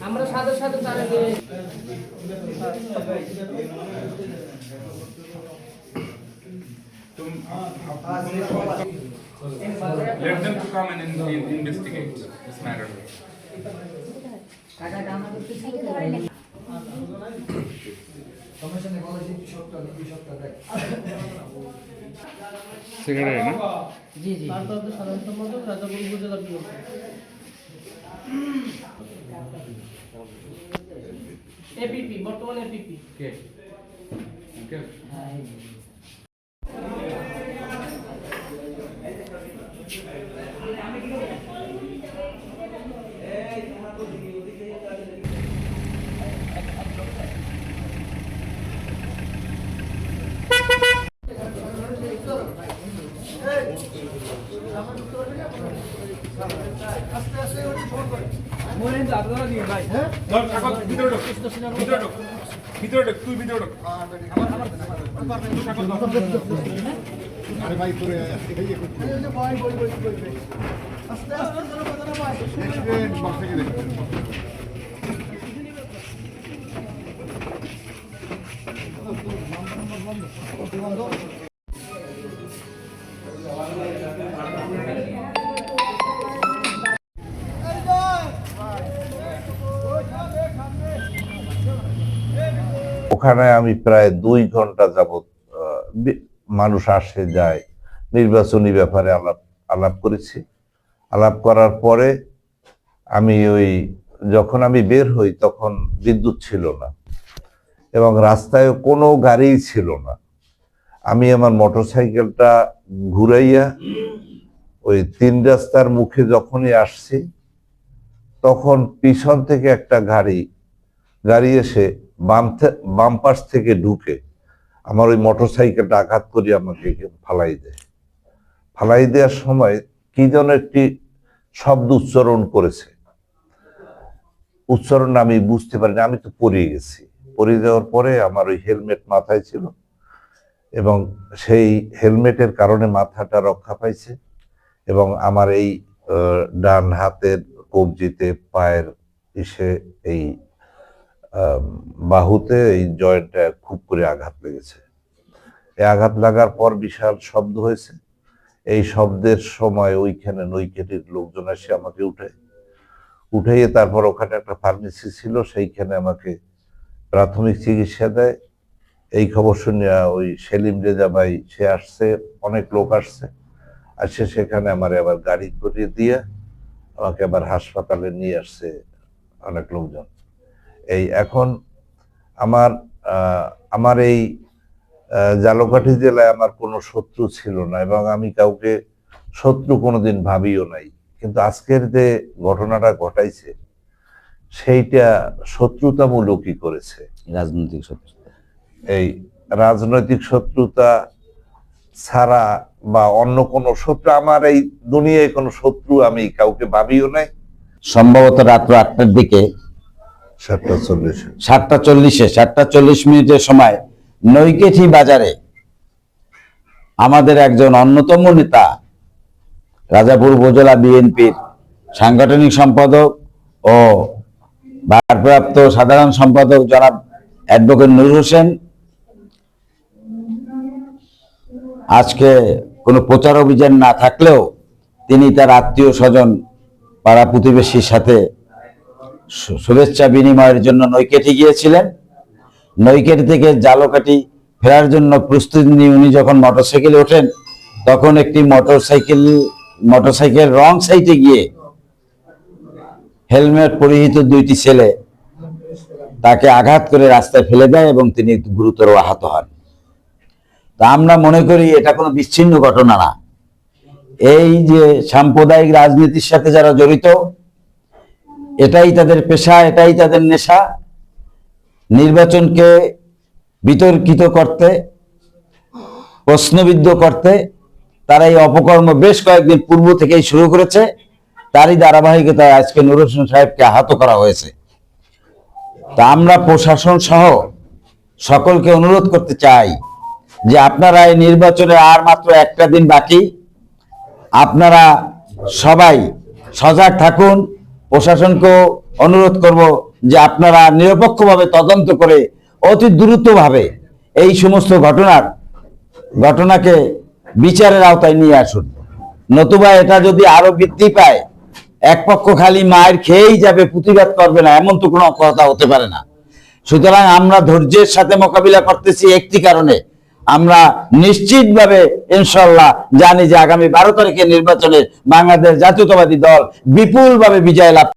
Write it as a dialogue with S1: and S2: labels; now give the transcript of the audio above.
S1: আমরা সাথে সাথে তারা
S2: let them to come and investigate this matter.
S3: Secretary না?
S1: জি জি ভারপ্রাপ্ত সাধারণ সম্পাদক রাজাপুর উপজেলা বিএনপি। এপিপি বর্তমানে এপিপি
S2: Okay. Okay.
S4: ওখানে আমি প্রায় 2 ঘন্টা যাবত মানুষ আসে যায়, নির্বাচনী ব্যাপারে আলাপ করেছি। আলাপ করার পরে আমি যখন আমি বের হই তখন বিদ্যুৎ ছিল না এবং রাস্তায় কোনো গাড়ি ছিল না। আমি আমার মোটরসাইকেলটা ঘুরাইয়া 3 রাস্তার মুখে যখনই আসছি তখন পিছন থেকে একটা গাড়ি এসে বাম পাশ থেকে ঢুকে আমার মোটরসাইকেলটা আঘাত করে আমাকে ফালাই দেয়। ফালাই দেওয়ার সময় কি যেন একটি শব্দ উচ্চারণ করেছে, উচ্চারণ আমি বুঝতে পারিনি, আমি তো পড়ে গেছি। পড়ে যাওয়ার পরে আমার হেলমেট মাথায় ছিল এবং সেই হেলমেটের কারণে মাথাটা রক্ষা পাইছে এবং আমার এই ডান হাতের কবজিতে, পায়ের এই বাহুতে এই জয়েন্টটা খুব করে আঘাত লেগেছে। এই আঘাত লাগার পর বিশাল শব্দ হয়েছে। এই শব্দের সময় ওইখানে নৈকেটির লোকজন এসে আমাকে উঠাইয়ে তারপর ওখানে একটা ফার্মেসি ছিল, সেইখানে আমাকে প্রাথমিক চিকিৎসা দেয়। এই খবর শুনে সেলিম রেজা ভাই সে আসছে, অনেক লোক আসছে, সেখানে আমার আবার গাড়ি করিয়ে দিয়ে আমাকে আবার হাসপাতালে নিয়ে আসছে অনেক লোকজন। এখন আমার এই ঝালকাঠি জেলায় আমার কোনো শত্রু ছিল না এবং আমি কাউকে শত্রু কোনোদিন ভাবিও নাই, কিন্তু আজকের যে ঘটনাটা ঘটাইছে সেইটা শত্রুতামূলকই করেছে। রাজনৈতিক শত্রুতা ছাড়া বা অন্য কোনো শত্রু, আমার এই দুনিয়ায় কোনো শত্রু আমি কাউকে ভাবিও নাই।
S5: সম্ভবত রাত্র 8টার দিকে 7:40 সময় নৈকেঠি বাজারে আমাদের একজন অন্যতম নেতা, রাজাপুর উপজেলা বিএনপির সাংগঠনিক সম্পাদক ও ভারপ্রাপ্ত সাধারণ সম্পাদক জনাব অ্যাডভোকেট নূর হোসেন, আজকে কোনো প্রচার অভিযান না থাকলেও তিনি তার আত্মীয় স্বজন, পাড়া প্রতিবেশীর সাথে শুভেচ্ছা বিনিময়ের জন্য নৈকেঠি গিয়েছিলেন। নৈকেঠি থেকে ঝালকাঠি ফেরার জন্য প্রস্তুতি নিয়ে উনি যখন মোটরসাইকেলে ওঠেন তখন একটি মোটরসাইকেল রং সাইডে গিয়ে হেলমেট পরিহিত 2টি ছেলে তাকে আঘাত করে রাস্তায় ফেলে দেয় এবং তিনি গুরুতর আহত হন। তা আমরা মনে করি এটা কোনো বিচ্ছিন্ন ঘটনা না। এই যে সাম্প্রদায়িক রাজনীতির সাথে যারা জড়িত, এটাই তাদের পেশা, এটাই তাদের নেশা। নির্বাচনকে বিতর্কিত করতে, প্রশ্নবিদ্ধ করতে তারা এই অপকর্ম বেশ কয়েকদিন পূর্ব থেকেই শুরু করেছে। তারই ধারাবাহিকতায় আজকে নুরুল হোসেন সাহেবকে আহত করা হয়েছে। তা আমরা প্রশাসন সহ সকলকে অনুরোধ করতে চাই যে আপনারা এই নির্বাচনে আর মাত্র একটা দিন বাকি, আপনারা সবাই সজাগ থাকুন। প্রশাসনকেও অনুরোধ করব যে আপনারা নিরপেক্ষভাবে তদন্ত করে অতি দ্রুতভাবে এই সমস্ত ঘটনাকে বিচারের আওতায় নিয়ে আসুন। নতুবা এটা যদি আরো বৃদ্ধি পায়, এক পক্ষ খালি মায়ের খেয়েই যাবে, প্রতিবাদ করবে না, এমন তো কোনো কথা হতে পারে না। সুতরাং আমরা ধৈর্যের সাথে মোকাবিলা করতেছি একটি কারণে, আমরা নিশ্চিতভাবে ইনশাল্লাহ জানি যে আগামী 12 তারিখের নির্বাচনে বাংলাদেশ জাতীয়তাবাদী দল বিপুলভাবে বিজয় লাভ